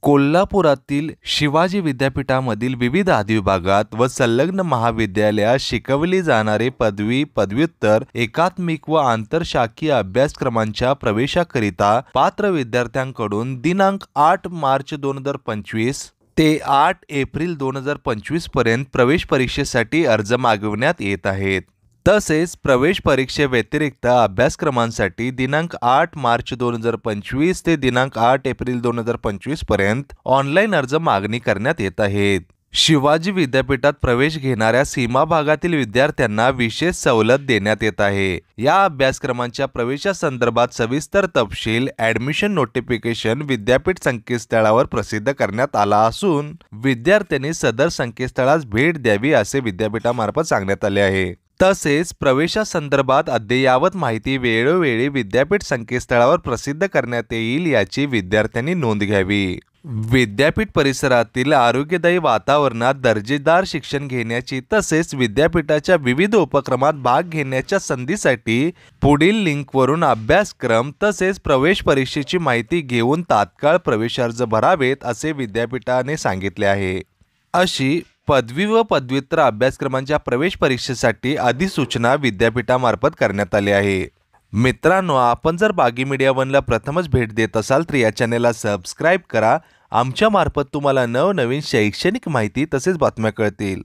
कोल्हापुरातील शिवाजी विद्यापीठामधील विविध अधिविभागात व संलग्न महाविद्यालयात शिकवली जाणारे पदवी पदव्युत्तर एकात्मिक व आंतरशाखीय अभ्यासक्रमांच्या प्रवेशाकरिता पात्र विद्यार्थ्यांकडून दिनांक 8 मार्च 2025 ते 8 एप्रिल 2025 पर्यंत प्रवेश परीक्षेसाठी अर्ज मागविण्यात येत आहेत। तसेच प्रवेश परीक्षेव्यतिरिक्त अभ्यासक्रमांसाठी दिनांक 8 मार्च 2025 ते दिनांक 8 एप्रिल 2025 पर्यंत ऑनलाईन अर्ज मागणी करण्यात येत आहेत। शिवाजी विद्यापीठात प्रवेश घेणाऱ्या सीमा भागातील विद्यार्थ्यांना विशेष सवलत देण्यात येत आहे। या अभ्यासक्रमांच्या प्रवेशासंदर्भात सविस्तर तपशील ॲडमिशन नोटिफिकेशन विद्यापीठ संकेतस्थळावर प्रसिद्ध करण्यात आला असून विद्यार्थ्यांनी सदर संकेतस्थळास भेट द्यावी असे विद्यापीठामार्फत सांगण्यात आले आहे। तसेच प्रवेशासंदर्भात अद्ययावत माहिती वेळोवेळी विद्यापीठ संकेतस्थळावर प्रसिद्ध करण्यात येईल याची विद्यार्थ्यांनी नोंद घ्यावी। विद्यापीठ परिसरातील आरोग्यदायी वातावरणात दर्जेदार शिक्षण घेण्याची तसेच विद्यापीठाच्या विविध उपक्रमात भाग घेण्याच्या संधीसाठी पुढील लिंकवरून अभ्यासक्रम तसेच प्रवेश परीक्षेची माहिती घेऊन तात्काळ प्रवेशार्ज भरावेत असे विद्यापीठाने सांगितले आहे। अशी पदवी व पदव्युत्तर अभ्यासक्रमांच्या प्रवेश परीक्षेसाठी अधिसूचना विद्यापीठामार्फत करण्यात आली आहे। मित्रांनो, आपण जर बागी मीडिया वनला प्रथमच भेट देत असाल तर या चॅनेलला सबस्क्राईब करा। आमच्या मार्फत तुम्हाला नवनवीन शैक्षणिक माहिती तसेच बातम्या कळतील।